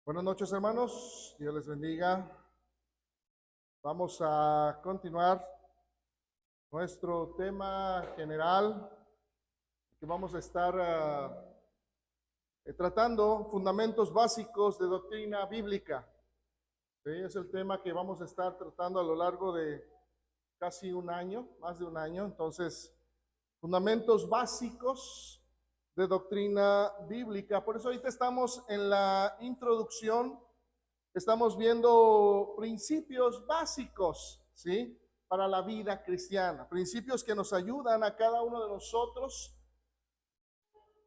Buenas noches, hermanos. Dios les bendiga. Vamos a continuar nuestro tema general que vamos a estar tratando, fundamentos básicos de doctrina bíblica. ¿Sí? Es el tema que vamos a estar tratando a lo largo de casi un año, más de un año. Entonces, fundamentos básicos de doctrina bíblica. Por eso ahorita estamos en la introducción, estamos viendo principios básicos, ¿sí? Para la vida cristiana, principios que nos ayudan a cada uno de nosotros,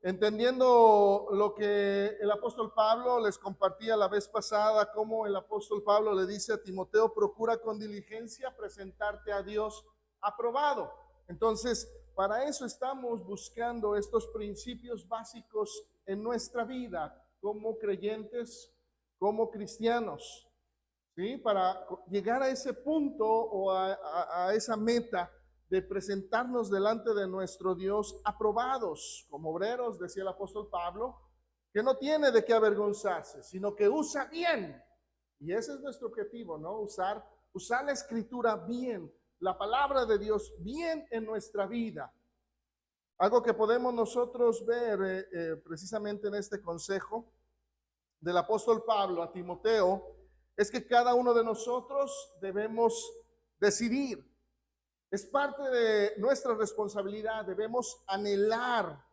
entendiendo lo que el apóstol Pablo les compartía la vez pasada, como el apóstol Pablo le dice a Timoteo: procura con diligencia presentarte a Dios aprobado. Entonces, para eso estamos buscando estos principios básicos en nuestra vida como creyentes, como cristianos, ¿sí? Para llegar a ese punto o a esa meta de presentarnos delante de nuestro Dios aprobados como obreros, decía el apóstol Pablo, que no tiene de qué avergonzarse, sino que usa bien. Y ese es nuestro objetivo, ¿no? Usar la escritura bien, la palabra de Dios bien en nuestra vida. Algo que podemos nosotros ver precisamente en este consejo del apóstol Pablo a Timoteo es que cada uno de nosotros debemos decidir. Es parte de nuestra responsabilidad, debemos anhelar,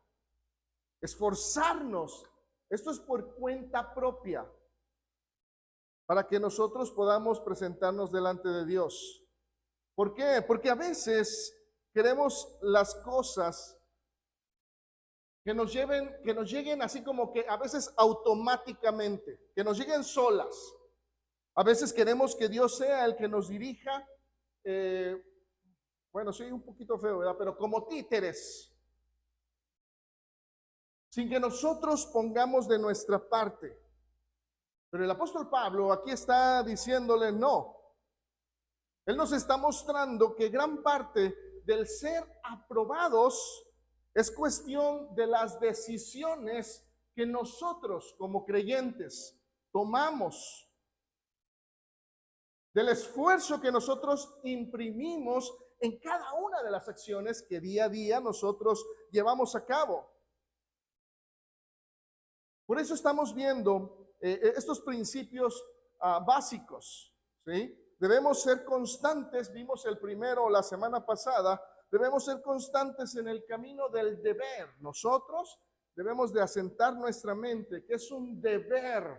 esforzarnos. Esto es por cuenta propia, para que nosotros podamos presentarnos delante de Dios. ¿Por qué? Porque a veces queremos las cosas que nos lleguen así como que a veces automáticamente, que nos lleguen solas. A veces queremos que Dios sea el que nos dirija, bueno, soy un poquito feo, ¿verdad? Pero como títeres, sin que nosotros pongamos de nuestra parte. Pero el apóstol Pablo aquí está diciéndole no. Él nos está mostrando que gran parte del ser aprobados es cuestión de las decisiones que nosotros como creyentes tomamos, del esfuerzo que nosotros imprimimos en cada una de las acciones que día a día nosotros llevamos a cabo. Por eso estamos viendo estos principios básicos, ¿sí? Debemos ser constantes, vimos el primero la semana pasada, debemos ser constantes en el camino del deber. Nosotros debemos de asentar nuestra mente, que es un deber,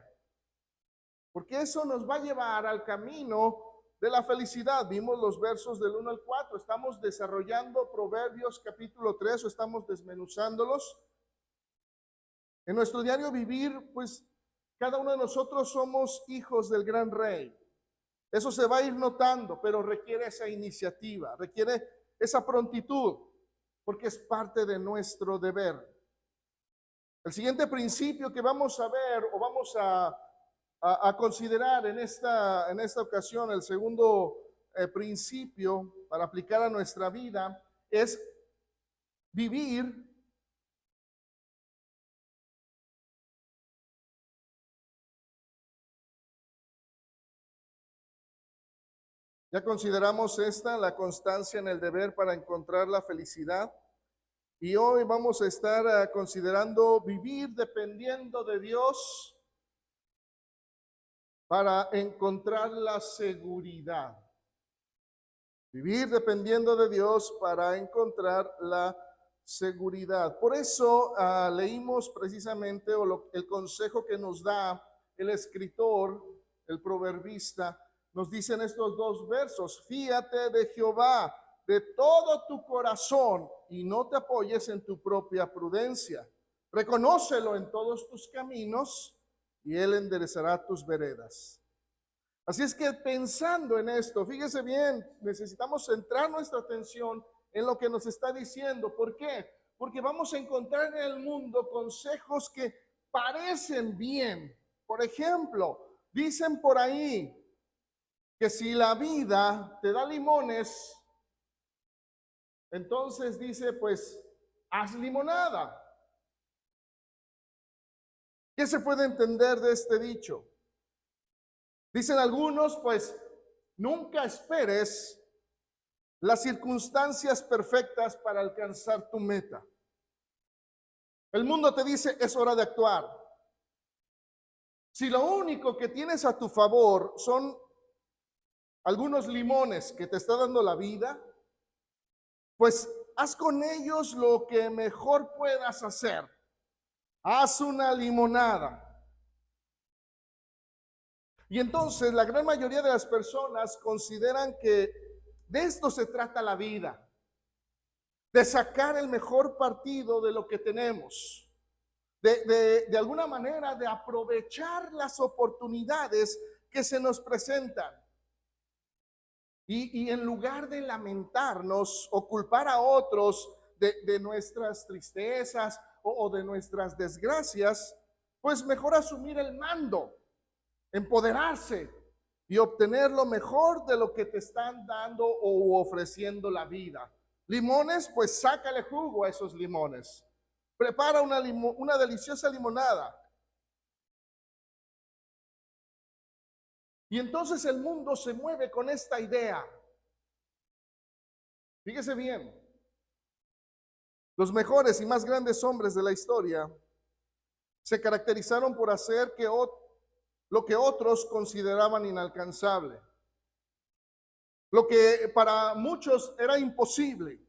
porque eso nos va a llevar al camino de la felicidad. Vimos los versos del 1 al 4, estamos desarrollando Proverbios capítulo 3, o estamos desmenuzándolos. En nuestro diario vivir, pues cada uno de nosotros somos hijos del gran rey. Eso se va a ir notando, pero requiere esa iniciativa, requiere esa prontitud, porque es parte de nuestro deber. El siguiente principio que vamos a ver o vamos a considerar en esta ocasión, el segundo principio para aplicar a nuestra vida, es vivir ya consideramos la constancia en el deber para encontrar la felicidad. Y hoy vamos a estar considerando vivir dependiendo de Dios para encontrar la seguridad. Vivir dependiendo de Dios para encontrar la seguridad. Por eso leímos precisamente el consejo que nos da el escritor, el proverbista. Nos dicen estos dos versos: fíate de Jehová de todo tu corazón y no te apoyes en tu propia prudencia. Reconócelo en todos tus caminos y Él enderezará tus veredas. Así es que pensando en esto, fíjese bien, necesitamos centrar nuestra atención en lo que nos está diciendo. ¿Por qué? Porque vamos a encontrar en el mundo consejos que parecen bien. Por ejemplo, dicen por ahí que si la vida te da limones, entonces dice, pues, haz limonada. ¿Qué se puede entender de este dicho? Dicen algunos, pues nunca esperes las circunstancias perfectas para alcanzar tu meta. El mundo te dice, es hora de actuar. Si lo único que tienes a tu favor son algunos limones que te está dando la vida, pues haz con ellos lo que mejor puedas hacer. Haz una limonada. Y entonces la gran mayoría de las personas consideran que de esto se trata la vida, de sacar el mejor partido de lo que tenemos, de alguna manera de aprovechar las oportunidades que se nos presentan. Y en lugar de lamentarnos o culpar a otros de nuestras tristezas o de nuestras desgracias, pues mejor asumir el mando, empoderarse y obtener lo mejor de lo que te están dando o ofreciendo la vida. Limones, pues sácale jugo a esos limones. Prepara una deliciosa limonada. Y entonces el mundo se mueve con esta idea. Fíjese bien, los mejores y más grandes hombres de la historia se caracterizaron por hacer lo que otros consideraban inalcanzable, lo que para muchos era imposible.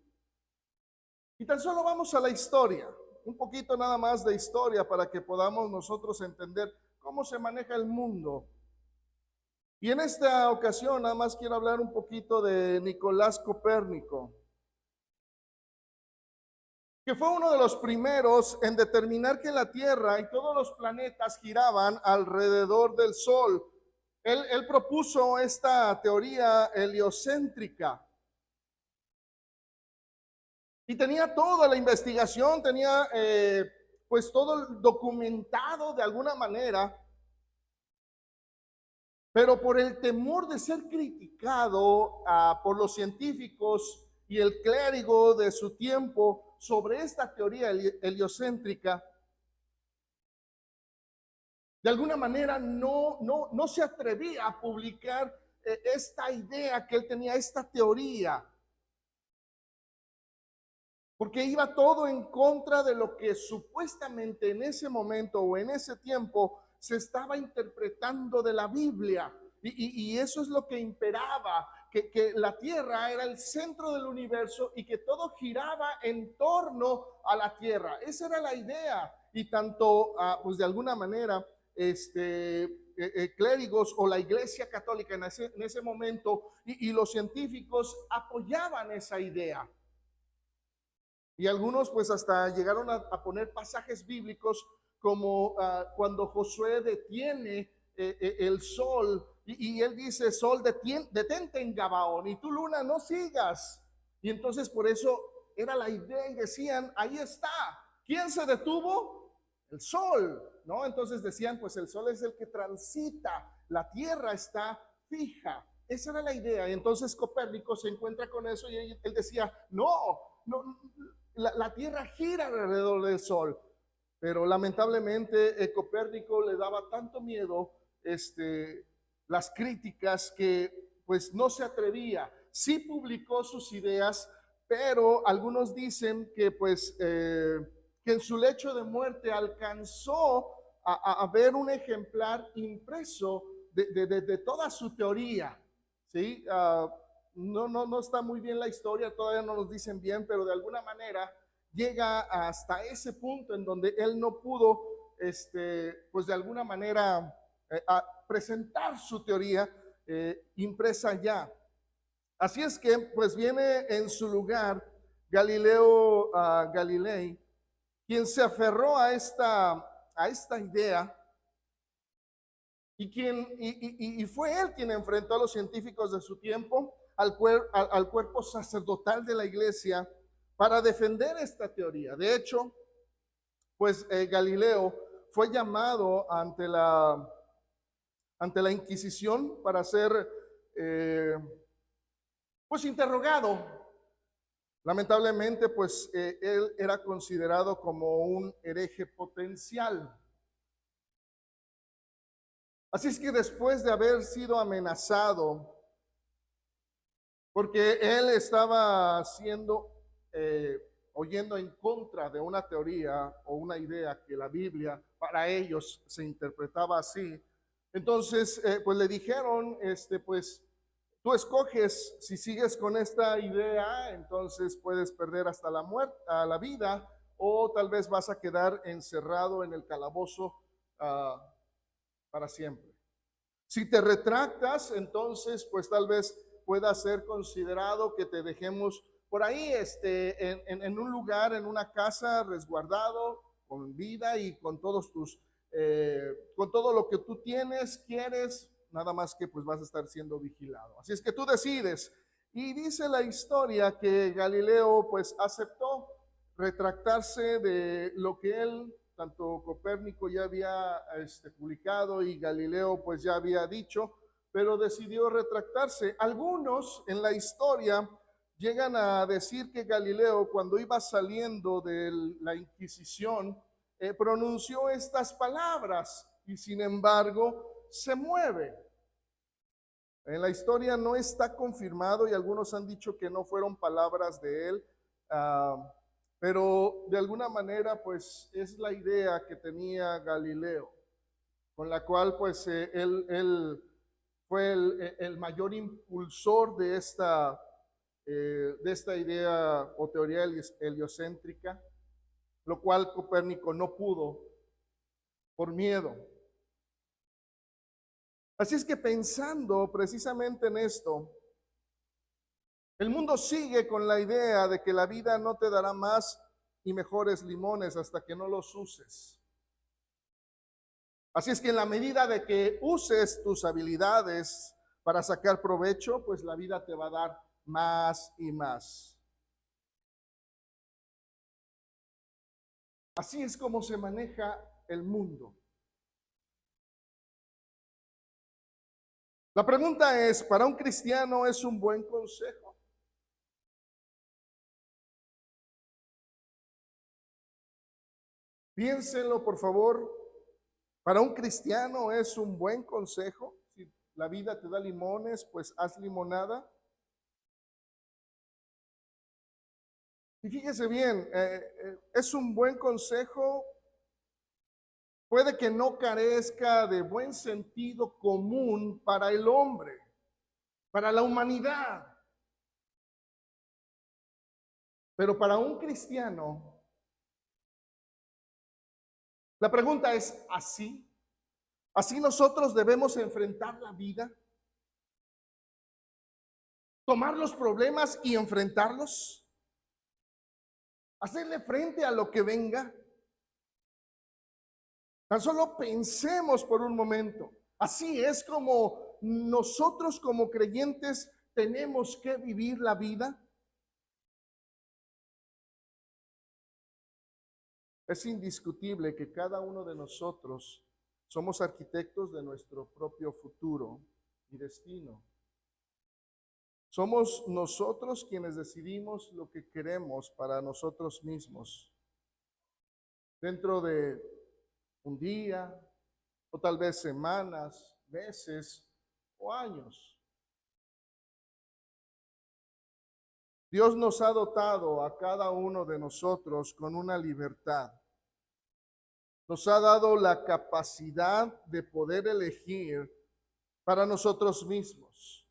Y tan solo vamos a la historia, un poquito nada más de historia para que podamos nosotros entender cómo se maneja el mundo. Y en esta ocasión nada más quiero hablar un poquito de Nicolás Copérnico, que fue uno de los primeros en determinar que la Tierra y todos los planetas giraban alrededor del Sol. Él propuso esta teoría heliocéntrica. Y tenía toda la investigación, tenía pues todo documentado de alguna manera, pero por el temor de ser criticado por los científicos y el clérigo de su tiempo sobre esta teoría heliocéntrica, de alguna manera no se atrevía a publicar esta idea que él tenía, esta teoría, porque iba todo en contra de lo que supuestamente en ese momento o en ese tiempo se estaba interpretando de la Biblia. Y eso es lo que imperaba, que la Tierra era el centro del universo y que todo giraba en torno a la Tierra. Esa era la idea. Y tanto, pues de alguna manera, clérigos o la Iglesia Católica en ese momento y los científicos apoyaban esa idea. Y algunos pues hasta llegaron a poner pasajes bíblicos como cuando Josué detiene el sol y él dice, sol, detente en Gabaón y tu luna no sigas. Y entonces por eso era la idea y decían, ahí está. ¿Quién se detuvo? El sol, ¿no? Entonces decían, pues el sol es el que transita, la tierra está fija. Esa era la idea. Y entonces Copérnico se encuentra con eso y él decía, no, la Tierra gira alrededor del Sol. Pero lamentablemente Copérnico le daba tanto miedo las críticas que pues no se atrevía. Sí publicó sus ideas, pero algunos dicen que pues que en su lecho de muerte alcanzó a ver un ejemplar impreso de toda su teoría, ¿sí? No está muy bien la historia, todavía no nos dicen bien, pero de alguna manera llega hasta ese punto en donde él no pudo, pues de alguna manera, presentar su teoría impresa ya. Así es que, pues viene en su lugar Galileo Galilei, quien se aferró a esta idea y fue él quien enfrentó a los científicos de su tiempo, al cuerpo sacerdotal de la iglesia, para defender esta teoría. De hecho, pues Galileo fue llamado ante la Inquisición para ser pues interrogado. Lamentablemente, pues él era considerado como un hereje potencial. Así es que después de haber sido amenazado, porque él estaba oyendo en contra de una teoría o una idea que la Biblia para ellos se interpretaba así. Entonces, pues le dijeron, pues tú escoges si sigues con esta idea, entonces puedes perder hasta la muerte, a la vida, o tal vez vas a quedar encerrado en el calabozo para siempre. Si te retractas, entonces pues tal vez pueda ser considerado que te dejemos por ahí en un lugar, en una casa resguardado, con vida y con todos con todo lo que tú tienes, quieres, nada más que pues vas a estar siendo vigilado. Así es que tú decides. Y dice la historia que Galileo pues aceptó retractarse de lo que él, tanto Copérnico ya había publicado y Galileo pues ya había dicho, pero decidió retractarse. Algunos en la historia llegan a decir que Galileo, cuando iba saliendo de la Inquisición, pronunció estas palabras y sin embargo se mueve. En la historia no está confirmado y algunos han dicho que no fueron palabras de él, pero de alguna manera pues es la idea que tenía Galileo, con la cual pues él fue el mayor impulsor de esta idea o teoría heliocéntrica, lo cual Copérnico no pudo por miedo. Así es que pensando precisamente en esto, el mundo sigue con la idea de que la vida no te dará más y mejores limones hasta que no los uses. Así es que en la medida de que uses tus habilidades para sacar provecho, pues la vida te va a dar más y más. Así es como se maneja el mundo. La pregunta es, ¿para un cristiano es un buen consejo? Piénsenlo, por favor. ¿Para un cristiano es un buen consejo? Si la vida te da limones, pues haz limonada. Y fíjese bien, es un buen consejo. Puede que no carezca de buen sentido común para el hombre, para la humanidad. Pero para un cristiano, la pregunta es, ¿así? ¿Así nosotros debemos enfrentar la vida? ¿Tomar los problemas y enfrentarlos? ¿Hacerle frente a lo que venga? Tan solo pensemos por un momento. Así es como nosotros como creyentes tenemos que vivir la vida. Es indiscutible que cada uno de nosotros somos arquitectos de nuestro propio futuro y destino. Somos nosotros quienes decidimos lo que queremos para nosotros mismos. Dentro de un día, o tal vez semanas, meses o años. Dios nos ha dotado a cada uno de nosotros con una libertad. Nos ha dado la capacidad de poder elegir para nosotros mismos.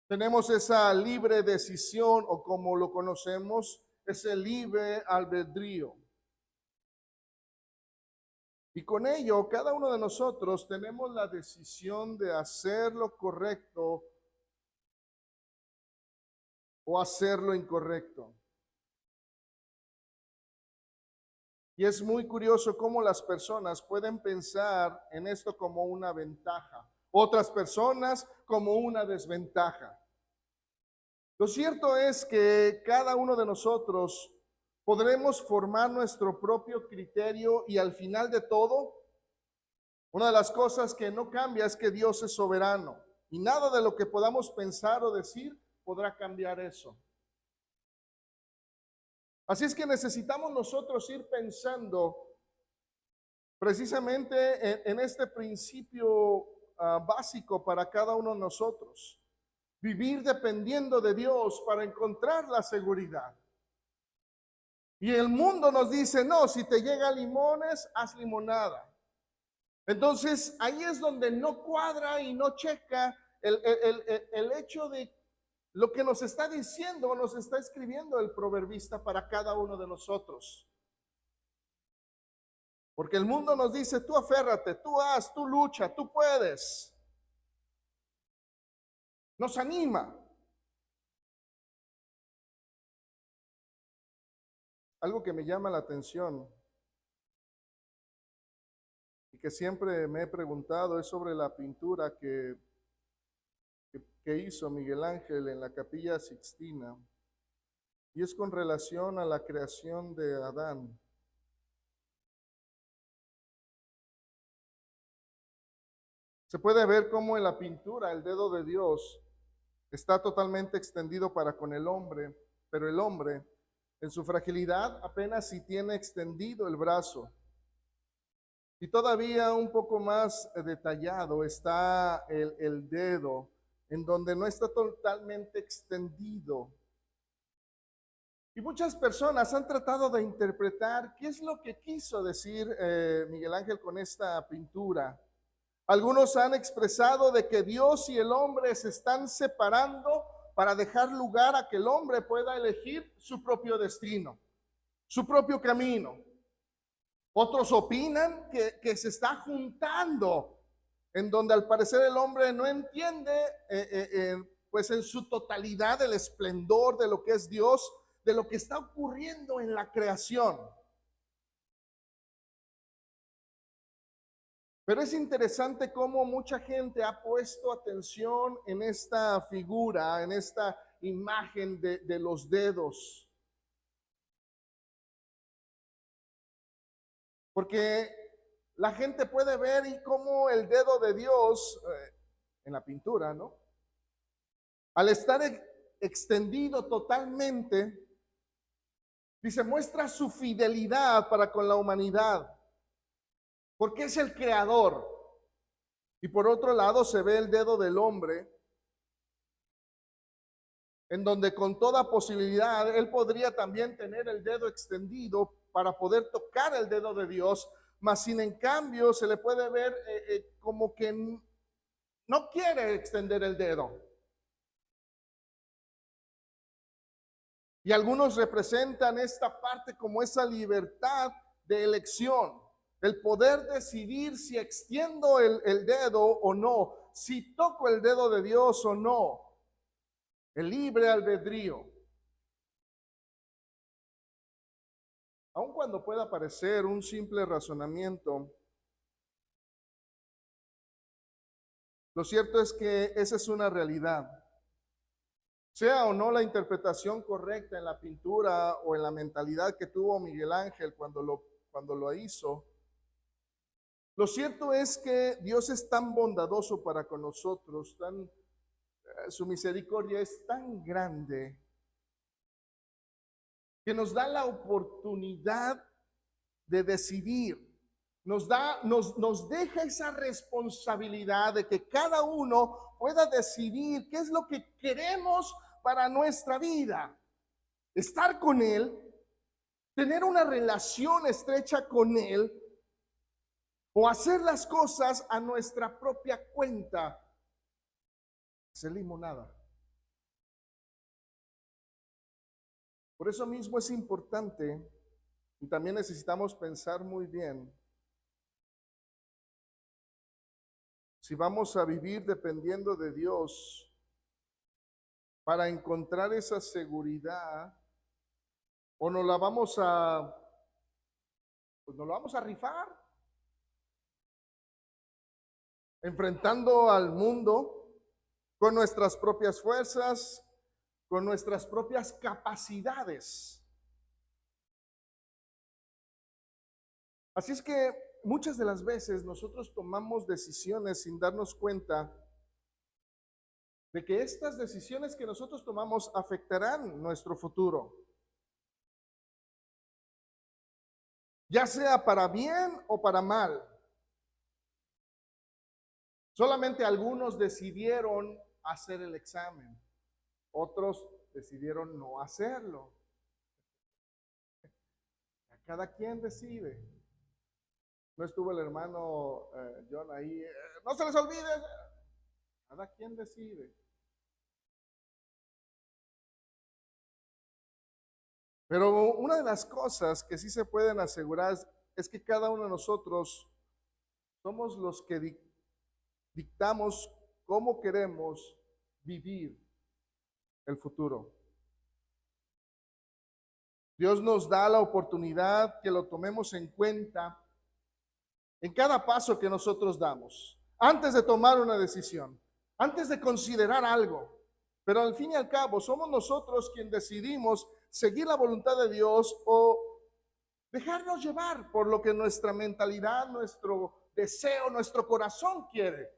Tenemos esa libre decisión o como lo conocemos, ese libre albedrío. Y con ello, cada uno de nosotros tenemos la decisión de hacer lo correcto o hacer lo incorrecto. Y es muy curioso cómo las personas pueden pensar en esto como una ventaja, otras personas como una desventaja. Lo cierto es que cada uno de nosotros podremos formar nuestro propio criterio y al final de todo, una de las cosas que no cambia es que Dios es soberano y nada de lo que podamos pensar o decir podrá cambiar eso. Así es que necesitamos nosotros ir pensando precisamente en este principio básico para cada uno de nosotros. Vivir dependiendo de Dios para encontrar la seguridad. Y el mundo nos dice, no, si te llega limones, haz limonada. Entonces, ahí es donde no cuadra y no checa el hecho de lo que nos está diciendo, nos está escribiendo el proverbista para cada uno de nosotros. Porque el mundo nos dice, tú aférrate, tú haz, tú lucha, tú puedes. Nos anima. Algo que me llama la atención y que siempre me he preguntado es sobre la pintura que hizo Miguel Ángel en la Capilla Sixtina, y es con relación a la creación de Adán. Se puede ver cómo en la pintura el dedo de Dios está totalmente extendido para con el hombre, pero el hombre en su fragilidad apenas si tiene extendido el brazo. Y todavía un poco más detallado está el dedo, en donde no está totalmente extendido. Y muchas personas han tratado de interpretar qué es lo que quiso decir Miguel Ángel con esta pintura. Algunos han expresado de que Dios y el hombre se están separando para dejar lugar a que el hombre pueda elegir su propio destino, su propio camino. Otros opinan que se está juntando, en donde al parecer el hombre no entiende pues en su totalidad el esplendor de lo que es Dios, de lo que está ocurriendo en la creación. Pero es interesante cómo mucha gente ha puesto atención en esta figura, en esta imagen de los dedos. Porque la gente puede ver y cómo el dedo de Dios en la pintura, ¿no? Al estar extendido totalmente, dice, muestra su fidelidad para con la humanidad, porque es el creador. Y por otro lado se ve el dedo del hombre, en donde con toda posibilidad él podría también tener el dedo extendido para poder tocar el dedo de Dios, mas sin en cambio se le puede ver como que no quiere extender el dedo. Y algunos representan esta parte como esa libertad de elección, el poder decidir si extiendo el dedo o no, si toco el dedo de Dios o no, el libre albedrío. Aun cuando pueda parecer un simple razonamiento, lo cierto es que esa es una realidad. Sea o no la interpretación correcta en la pintura o en la mentalidad que tuvo Miguel Ángel cuando lo hizo, lo cierto es que Dios es tan bondadoso para con nosotros, su misericordia es tan grande, que nos da la oportunidad de decidir, nos deja esa responsabilidad de que cada uno pueda decidir qué es lo que queremos para nuestra vida. Estar con Él, tener una relación estrecha con Él, o hacer las cosas a nuestra propia cuenta. Hacer limonada. Por eso mismo es importante, y también necesitamos pensar muy bien, si vamos a vivir dependiendo de Dios para encontrar esa seguridad, o nos la vamos a, pues nos la vamos a rifar, enfrentando al mundo con nuestras propias fuerzas, con nuestras propias capacidades. Así es que muchas de las veces nosotros tomamos decisiones sin darnos cuenta de que estas decisiones que nosotros tomamos afectarán nuestro futuro. ya sea para bien o para mal. Solamente algunos decidieron hacer el examen, otros decidieron no hacerlo. Cada quien decide. No estuvo el hermano John ahí. No se les olvide. Cada quien decide. Pero una de las cosas que sí se pueden asegurar es que cada uno de nosotros somos los que dictamos cómo queremos vivir el futuro. Dios nos da la oportunidad que lo tomemos en cuenta en cada paso que nosotros damos, antes de tomar una decisión, antes de considerar algo. Pero al fin y al cabo, somos nosotros quienes decidimos seguir la voluntad de Dios o dejarnos llevar por lo que nuestra mentalidad, nuestro deseo, nuestro corazón quiere.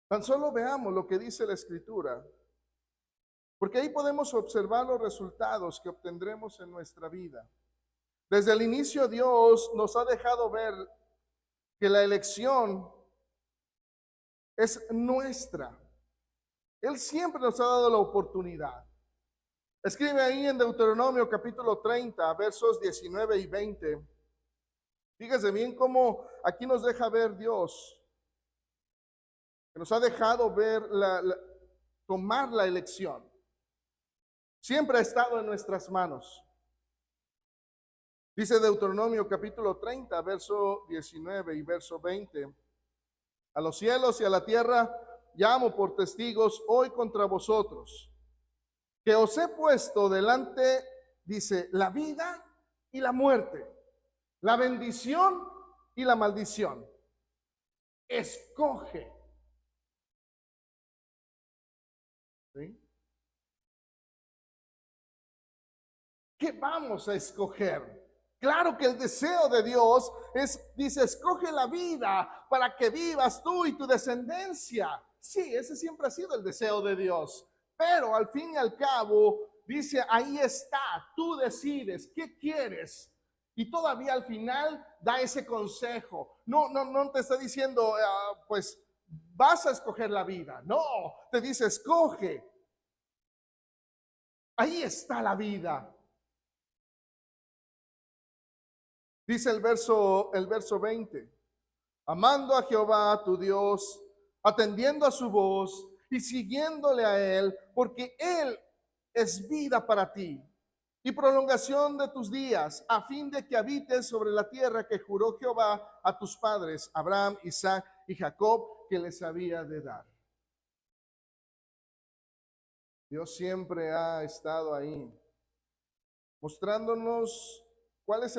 Tan solo veamos lo que dice la Escritura, porque ahí podemos observar los resultados que obtendremos en nuestra vida. Desde el inicio Dios nos ha dejado ver que la elección es nuestra. Él siempre nos ha dado la oportunidad. Escribe ahí en Deuteronomio capítulo 30, versos 19 y 20. Fíjese bien cómo aquí nos deja ver Dios, que nos ha dejado ver tomar la elección. Siempre ha estado en nuestras manos. Dice Deuteronomio capítulo 30, verso 19 y verso 20. A los cielos y a la tierra llamo por testigos hoy contra vosotros, que os he puesto delante, dice, la vida y la muerte, la bendición y la maldición. Escoge. ¿Sí? ¿Qué vamos a escoger? Claro que el deseo de Dios dice, escoge la vida para que vivas tú y tu descendencia. Sí, ese siempre ha sido el deseo de Dios. Pero al fin y al cabo, dice, ahí está, tú decides, ¿qué quieres? Y todavía al final da ese consejo. No te está diciendo, pues vas a escoger la vida. No, te dice, escoge. Ahí está la vida. Dice el verso 20, amando a Jehová tu Dios, atendiendo a su voz y siguiéndole a Él, porque Él es vida para ti y prolongación de tus días, a fin de que habites sobre la tierra que juró Jehová a tus padres, Abraham, Isaac y Jacob, que les había de dar. Dios siempre ha estado ahí, mostrándonos cuál es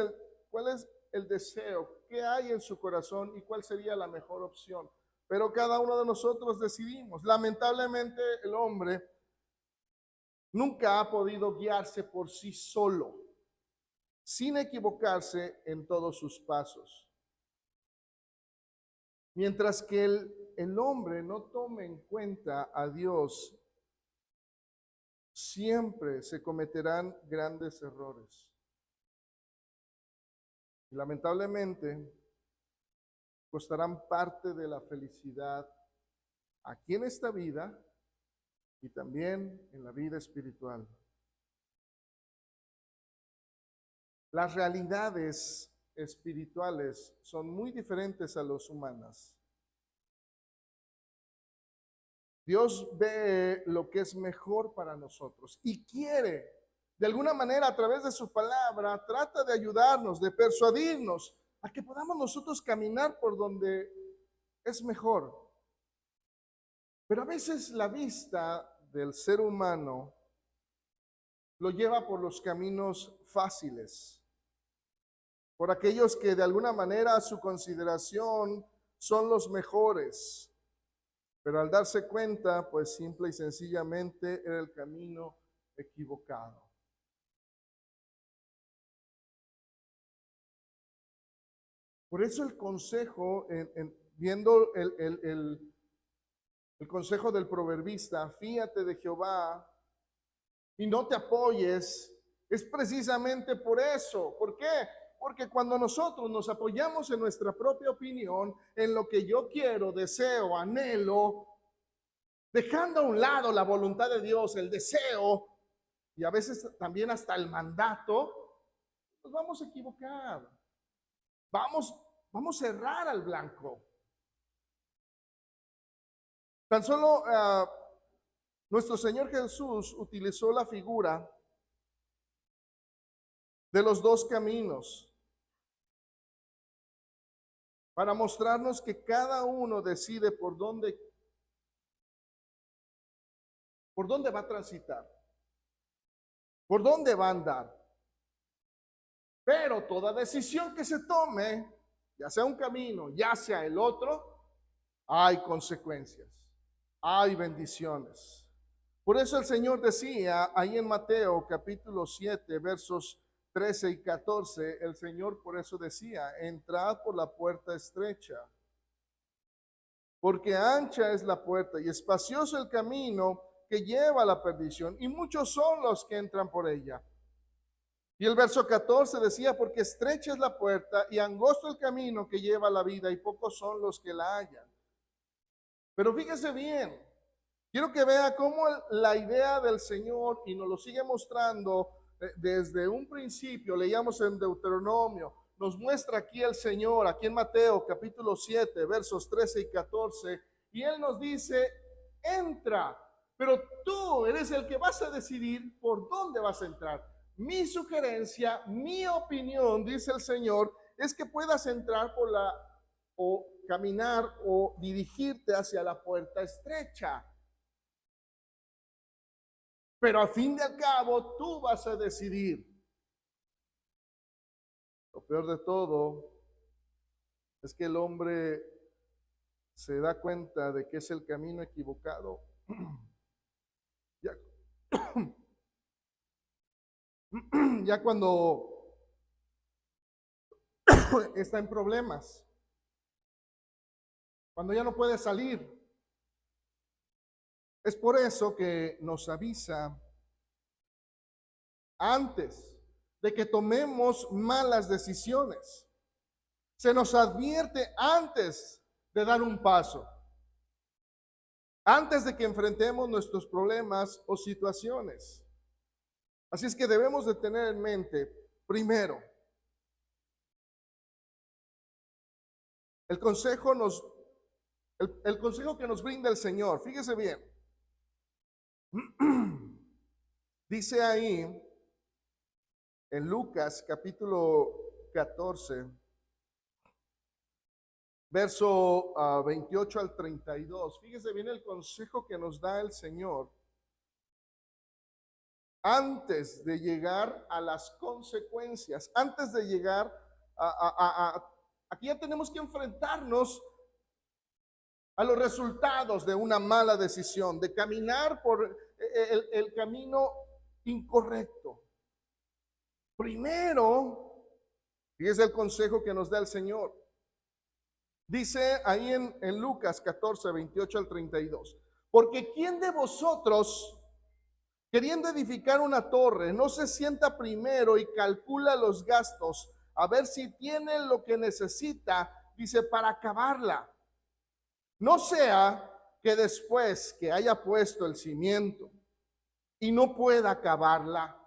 el deseo, qué hay en su corazón y cuál sería la mejor opción. Pero cada uno de nosotros decidimos. Lamentablemente el hombre nunca ha podido guiarse por sí solo, sin equivocarse en todos sus pasos. Mientras que el hombre no tome en cuenta a Dios, siempre se cometerán grandes errores. Y lamentablemente costarán parte de la felicidad aquí en esta vida y también en la vida espiritual. Las realidades espirituales son muy diferentes a las humanas. Dios ve lo que es mejor para nosotros y quiere, de alguna manera, a través de su palabra, trata de ayudarnos, de persuadirnos a que podamos nosotros caminar por donde es mejor. Pero a veces la vista del ser humano lo lleva por los caminos fáciles, por aquellos que de alguna manera a su consideración son los mejores. Pero al darse cuenta, pues simple y sencillamente era el camino equivocado. Por eso el consejo, viendo el consejo del proverbista, fíate de Jehová y no te apoyes Es precisamente por eso. ¿Por qué? Porque cuando nosotros nos apoyamos en nuestra propia opinión, en lo que yo quiero, deseo, anhelo, dejando a un lado la voluntad de Dios, el deseo y a veces también hasta el mandato, nos vamos a equivocar. Vamos, vamos a errar al blanco. Tan solo nuestro Señor Jesús utilizó la figura de los dos caminos para mostrarnos que cada uno decide por dónde va a transitar, por dónde va a andar. Pero toda decisión que se tome, ya sea un camino, ya sea el otro, hay consecuencias, hay bendiciones. Por eso el Señor decía ahí en Mateo capítulo 7, versos 13 y 14, el Señor por eso decía, entrad por la puerta estrecha, porque ancha es la puerta y espacioso el camino que lleva a la perdición, y muchos son los que entran por ella. Y el verso 14 decía, porque estrecha es la puerta y angosto el camino que lleva a la vida, y pocos son los que la hallan. Pero fíjese bien, quiero que vea cómo la idea del Señor, y nos lo sigue mostrando desde un principio, leíamos en Deuteronomio, nos muestra aquí el Señor, aquí en Mateo capítulo 7, versos 13 y 14, y Él nos dice, entra, pero tú eres el que vas a decidir por dónde vas a entrar. Mi sugerencia, mi opinión, dice el Señor, es que puedas entrar por o caminar o dirigirte hacia la puerta estrecha. Pero al fin y al cabo, tú vas a decidir. Lo peor de todo es que el hombre se da cuenta de que es el camino equivocado. Ya, ya cuando está en problemas, cuando ya no puede salir. Es por eso que nos avisa antes de que tomemos malas decisiones. Se nos advierte antes de dar un paso, antes de que enfrentemos nuestros problemas o situaciones. Así es que debemos de tener en mente, primero, el consejo que nos brinda el Señor. Fíjese bien. Dice ahí en Lucas capítulo 14, verso 28 al 32. Fíjese bien el consejo que nos da el Señor antes de llegar a las consecuencias, antes de llegar aquí ya tenemos que enfrentarnos a los resultados de una mala decisión, de caminar por el camino incorrecto. Primero, fíjese el consejo que nos da el Señor. Dice ahí en Lucas 14, 28 al 32. Porque ¿quién de vosotros, queriendo edificar una torre, no se sienta primero y calcula los gastos a ver si tiene lo que necesita, dice, para acabarla? No sea que después que haya puesto el cimiento y no pueda acabarla,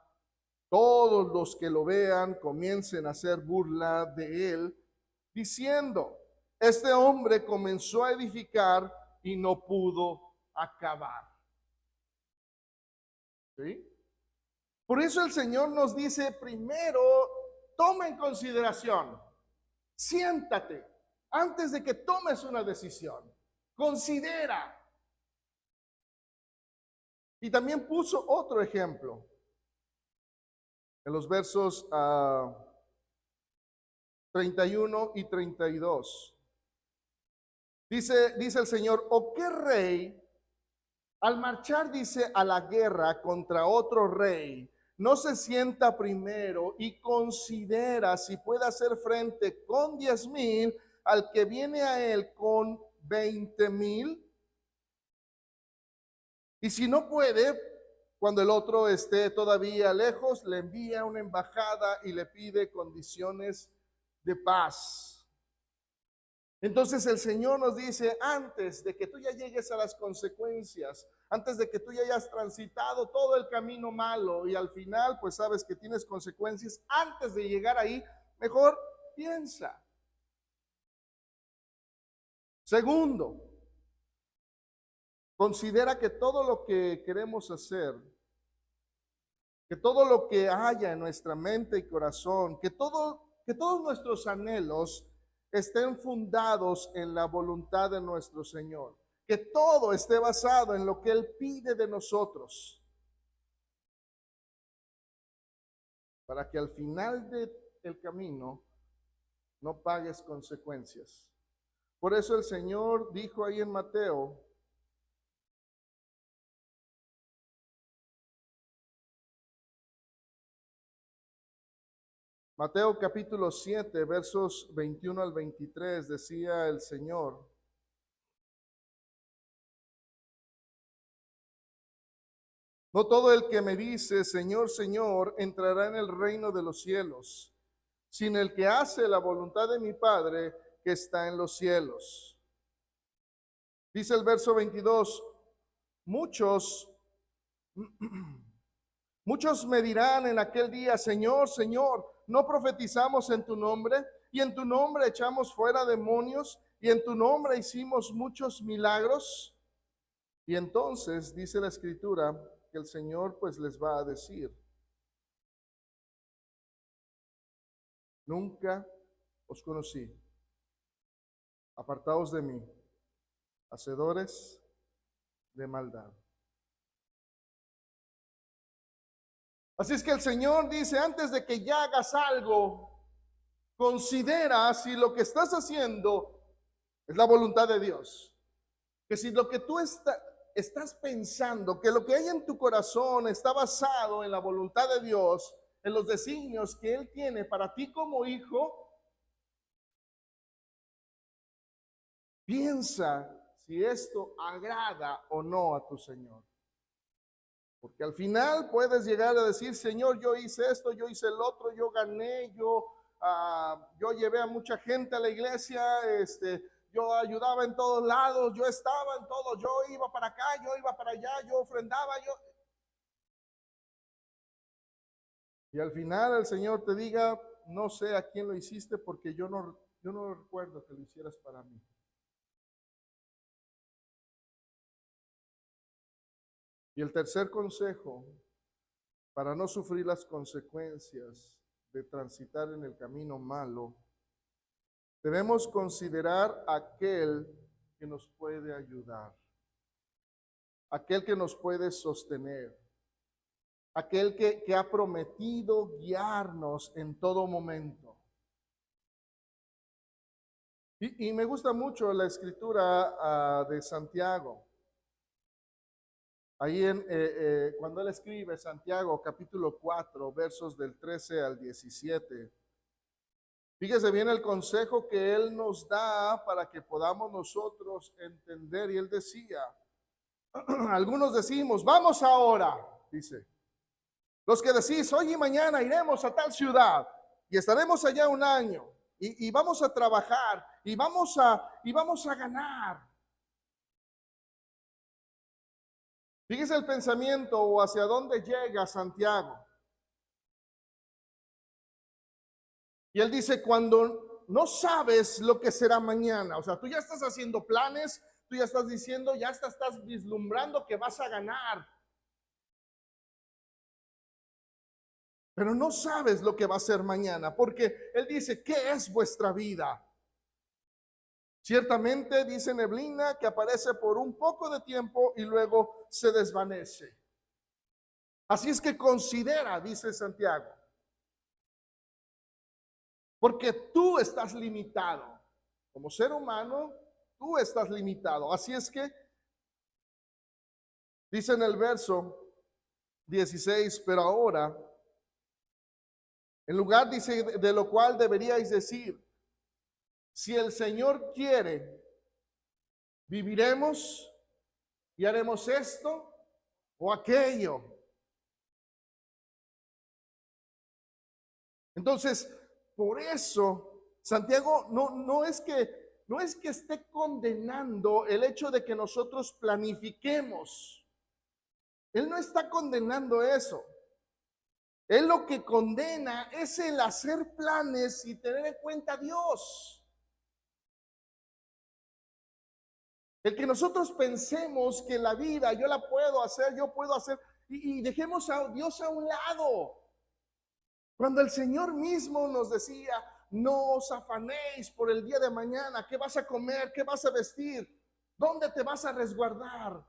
todos los que lo vean comiencen a hacer burla de él, diciendo, este hombre comenzó a edificar y no pudo acabar. ¿Sí? Por eso el Señor nos dice, primero, toma en consideración, siéntate, antes de que tomes una decisión, considera. Y también puso otro ejemplo en los versos 31 y 32. Dice el Señor, ¿o qué rey al marchar, dice, a la guerra contra otro rey, no se sienta primero y considera si puede hacer frente con 10,000 al que viene a él con 20,000? Y si no puede, Cuando el otro esté todavía lejos, le envía una embajada y le pide condiciones de paz. Entonces el Señor nos dice, antes de que tú ya llegues a las consecuencias, antes de que tú ya hayas transitado todo el camino malo y al final pues sabes que tienes consecuencias, antes de llegar ahí, mejor piensa. Segundo, considera que todo lo que queremos hacer, que todo lo que haya en nuestra mente y corazón, que todos nuestros anhelos estén fundados en la voluntad de nuestro Señor, que todo esté basado en lo que Él pide de nosotros, para que al final del camino no pagues consecuencias. Por eso el Señor dijo ahí en Mateo capítulo 7, versos 21 al 23, decía el Señor: no todo el que me dice, Señor, Señor, entrará en el reino de los cielos, sino el que hace la voluntad de mi Padre que está en los cielos. Dice el verso 22, muchos me dirán en aquel día, Señor, Señor, ¿no profetizamos en tu nombre? Y en tu nombre echamos fuera demonios, y en tu nombre hicimos muchos milagros. Y entonces dice la Escritura que el Señor pues les va a decir, nunca os conocí, apartaos de mí, hacedores de maldad. Así es que el Señor dice, antes de que ya hagas algo, considera si lo que estás haciendo es la voluntad de Dios. Que si lo que tú estás pensando, que lo que hay en tu corazón está basado en la voluntad de Dios, en los designios que Él tiene para ti como hijo, piensa si esto agrada o no a tu Señor. Porque al final puedes llegar a decir, Señor, yo hice esto, yo hice el otro, yo gané, yo llevé a mucha gente a la iglesia, yo ayudaba en todos lados, yo estaba en todo, yo iba para acá, yo iba para allá, yo ofrendaba, Y al final el Señor te diga, no sé a quién lo hiciste porque yo no recuerdo que lo hicieras para mí. Y el tercer consejo, para no sufrir las consecuencias de transitar en el camino malo, debemos considerar aquel que nos puede ayudar, aquel que nos puede sostener, aquel que ha prometido guiarnos en todo momento. Y me gusta mucho la escritura de Santiago. Ahí cuando él escribe Santiago capítulo 4, versos del 13 al 17, fíjese bien el consejo que él nos da para que podamos nosotros entender. Y él decía, algunos decimos, vamos ahora, dice. Los que decís, hoy y mañana iremos a tal ciudad y estaremos allá un año y vamos a trabajar y vamos a ganar. Fíjese el pensamiento o hacia dónde llega Santiago. Y él dice, cuando no sabes lo que será mañana, o sea, tú ya estás haciendo planes, tú ya estás diciendo, ya estás vislumbrando que vas a ganar. Pero no sabes lo que va a ser mañana, porque él dice, ¿qué es vuestra vida? Ciertamente, dice neblina, que aparece por un poco de tiempo y luego se desvanece. Así es que considera, dice Santiago, porque tú estás limitado. Como ser humano, tú estás limitado. Así es que, dice en el verso 16, pero ahora, en lugar, dice, de lo cual deberíais decir, si el Señor quiere, viviremos y haremos esto o aquello. Entonces, por eso, Santiago no es que esté condenando el hecho de que nosotros planifiquemos. Él no está condenando eso. Él lo que condena es el hacer planes y tener en cuenta a Dios. El que nosotros pensemos que la vida yo la puedo hacer, yo puedo hacer, y dejemos a Dios a un lado. Cuando el Señor mismo nos decía, no os afanéis por el día de mañana, qué vas a comer, qué vas a vestir, dónde te vas a resguardar.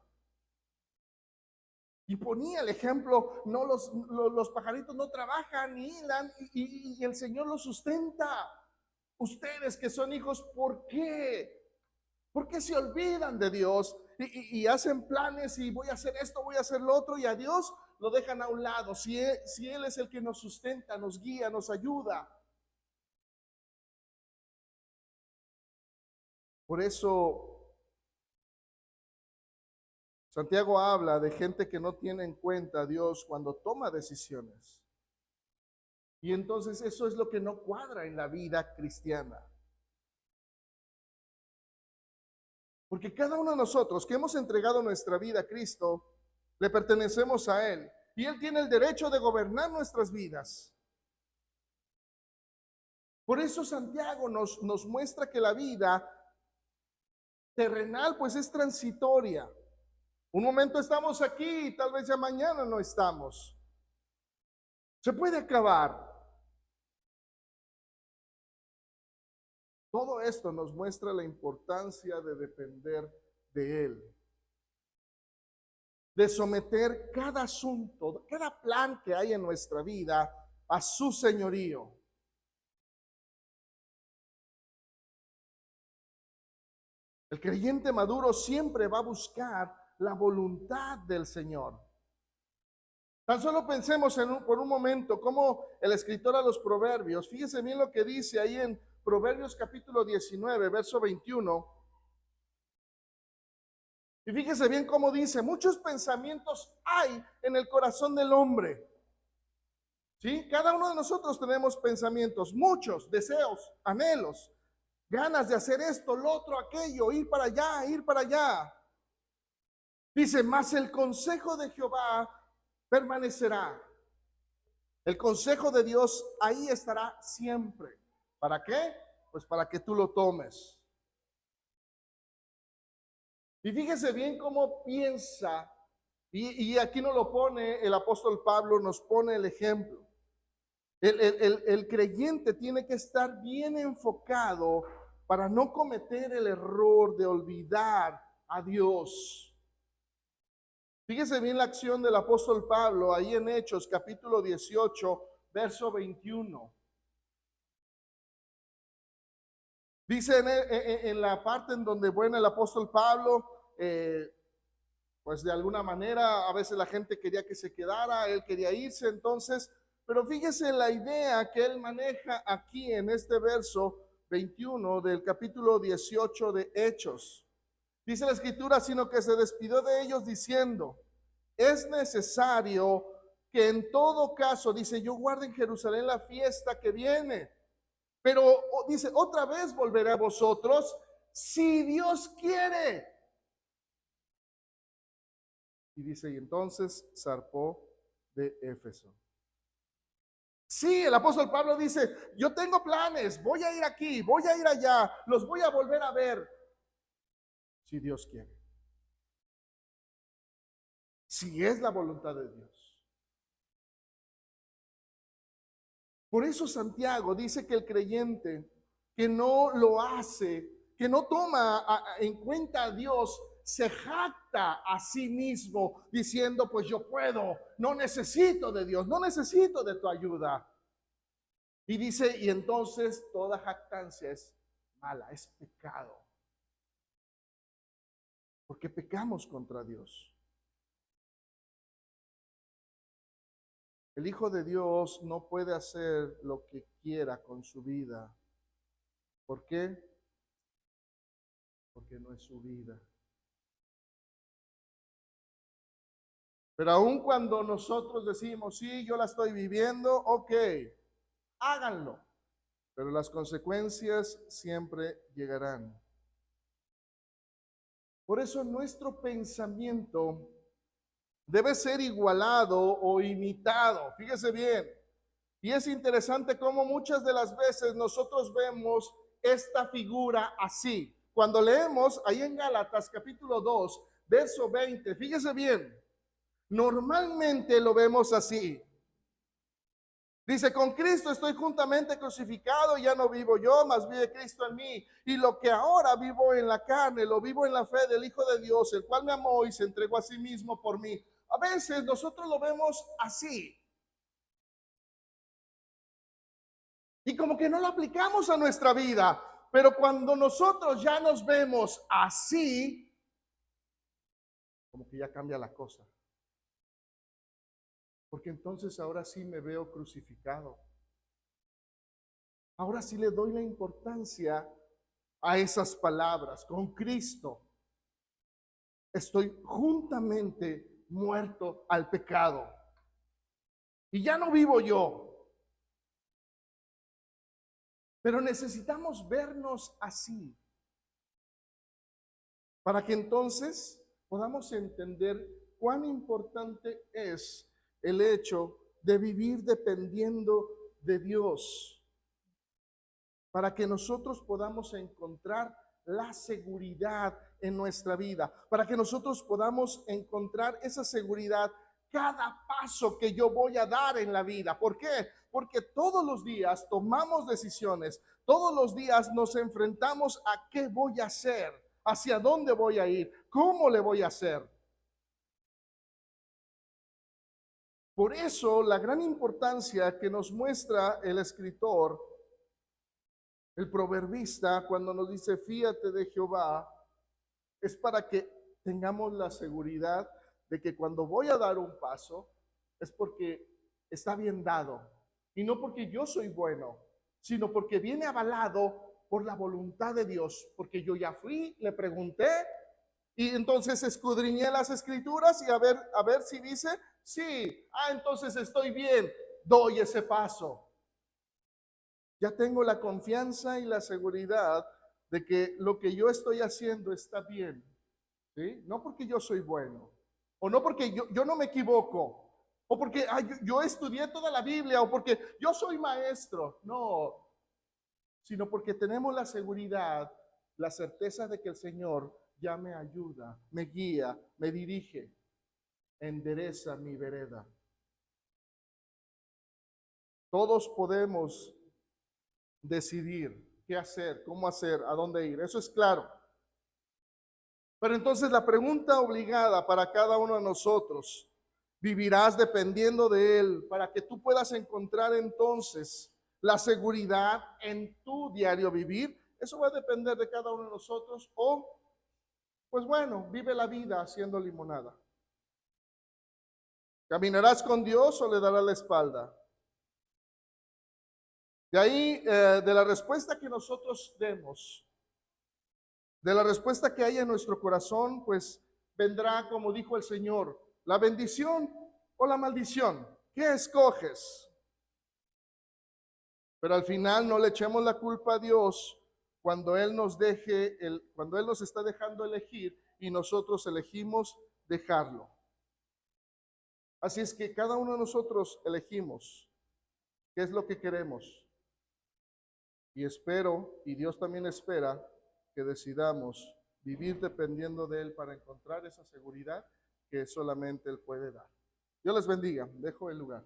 Y ponía el ejemplo, no los pajaritos no trabajan ni hilan y el Señor los sustenta. Ustedes que son hijos, ¿por qué? ¿Por qué se olvidan de Dios y hacen planes y voy a hacer esto, voy a hacer lo otro y a Dios lo dejan a un lado? Si Él es el que nos sustenta, nos guía, nos ayuda. Por eso Santiago habla de gente que no tiene en cuenta a Dios cuando toma decisiones. Y entonces eso es lo que no cuadra en la vida cristiana. Porque cada uno de nosotros que hemos entregado nuestra vida a Cristo, le pertenecemos a Él. Y Él tiene el derecho de gobernar nuestras vidas. Por eso Santiago nos muestra que la vida terrenal pues es transitoria. Un momento estamos aquí y tal vez ya mañana no estamos. Se puede acabar. Todo esto nos muestra la importancia de depender de Él, de someter cada asunto, cada plan que hay en nuestra vida a su señorío. El creyente maduro siempre va a buscar la voluntad del Señor. Tan solo pensemos por un momento cómo el escritor a los Proverbios, fíjese bien lo que dice ahí en Proverbios capítulo 19, verso 21. Y fíjese bien cómo dice, muchos pensamientos hay en el corazón del hombre. ¿Sí? Cada uno de nosotros tenemos pensamientos, muchos deseos, anhelos, ganas de hacer esto, lo otro, aquello, ir para allá, ir para allá. Dice, mas el consejo de Jehová permanecerá. El consejo de Dios ahí estará siempre. ¿Para qué? Pues para que tú lo tomes. Y fíjese bien cómo piensa, y aquí nos lo pone el apóstol Pablo, nos pone el ejemplo. El creyente tiene que estar bien enfocado para no cometer el error de olvidar a Dios. Fíjese bien la acción del apóstol Pablo ahí en Hechos capítulo 18, verso 21. Dice en la parte en donde, bueno, el apóstol Pablo, pues de alguna manera, a veces la gente quería que se quedara, él quería irse, entonces, pero fíjese la idea que él maneja aquí en este verso 21 del capítulo 18 de Hechos. Dice la escritura, sino que se despidió de ellos diciendo, es necesario que en todo caso, dice, yo guarde en Jerusalén la fiesta que viene. Pero dice, otra vez volveré a vosotros, si Dios quiere. Y dice, y entonces zarpó de Éfeso. Sí, el apóstol Pablo dice, yo tengo planes, voy a ir aquí, voy a ir allá, los voy a volver a ver, si Dios quiere. Si es la voluntad de Dios. Por eso Santiago dice que el creyente que no lo hace, que no toma en cuenta a Dios, se jacta a sí mismo diciendo, pues yo puedo, no necesito de Dios, no necesito de tu ayuda. Y dice, y entonces toda jactancia es mala, es pecado. Porque pecamos contra Dios. El Hijo de Dios no puede hacer lo que quiera con su vida. ¿Por qué? Porque no es su vida. Pero aun cuando nosotros decimos, sí, yo la estoy viviendo, ok. háganlo, pero las consecuencias siempre llegarán. Por eso nuestro pensamiento debe ser igualado o imitado. Fíjese bien. Y es interesante cómo muchas de las veces nosotros vemos esta figura así. Cuando leemos ahí en Gálatas capítulo 2, verso 20, fíjese bien, normalmente lo vemos así. Dice, con Cristo estoy juntamente crucificado, ya no vivo yo, mas vive Cristo en mí. Y lo que ahora vivo en la carne, lo vivo en la fe del Hijo de Dios, el cual me amó y se entregó a sí mismo por mí. A veces nosotros lo vemos así. Y como que no lo aplicamos a nuestra vida. Pero cuando nosotros ya nos vemos así, como que ya cambia la cosa. Porque entonces ahora sí me veo crucificado. Ahora sí le doy la importancia a esas palabras. Con Cristo estoy juntamente muerto al pecado. Y ya no vivo yo. Pero necesitamos vernos así. Para que entonces podamos entender cuán importante es el hecho de vivir dependiendo de Dios. Para que nosotros podamos encontrar la seguridad en nuestra vida. Para que nosotros podamos encontrar esa seguridad cada paso que yo voy a dar en la vida. ¿Por qué? Porque todos los días tomamos decisiones. Todos los días nos enfrentamos a qué voy a hacer, hacia dónde voy a ir, cómo le voy a hacer. Por eso la gran importancia que nos muestra el escritor, el proverbista, cuando nos dice fíate de Jehová, es para que tengamos la seguridad de que cuando voy a dar un paso es porque está bien dado y no porque yo soy bueno, sino porque viene avalado por la voluntad de Dios, porque yo ya fui, le pregunté y entonces escudriñé las escrituras y a ver si dice, sí, entonces estoy bien, doy ese paso. Ya tengo la confianza y la seguridad de que lo que yo estoy haciendo está bien. ¿Sí? No porque yo soy bueno, o no porque yo no me equivoco, o porque yo estudié toda la Biblia, o porque yo soy maestro. No, sino porque tenemos la seguridad, la certeza de que el Señor ya me ayuda, me guía, me dirige, endereza mi vereda. Todos podemos decidir qué hacer, cómo hacer, a dónde ir. Eso es claro. Pero entonces la pregunta obligada para cada uno de nosotros, ¿vivirás dependiendo de Él para que tú puedas encontrar entonces la seguridad en tu diario vivir? Eso va a depender de cada uno de nosotros. O, pues bueno, vive la vida haciendo limonada. ¿Caminarás con Dios o le darás la espalda? De ahí, de la respuesta que nosotros demos, de la respuesta que hay en nuestro corazón, pues vendrá, como dijo el Señor, la bendición o la maldición. ¿Qué escoges? Pero al final no le echemos la culpa a Dios cuando Él nos cuando Él nos está dejando elegir y nosotros elegimos dejarlo. Así es que cada uno de nosotros elegimos qué es lo que queremos. Y espero, y Dios también espera, que decidamos vivir dependiendo de Él para encontrar esa seguridad que solamente Él puede dar. Dios les bendiga. Dejo el lugar.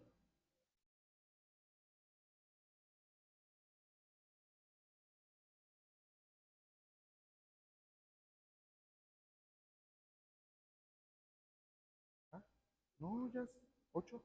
¿Ah? No, ya es 8.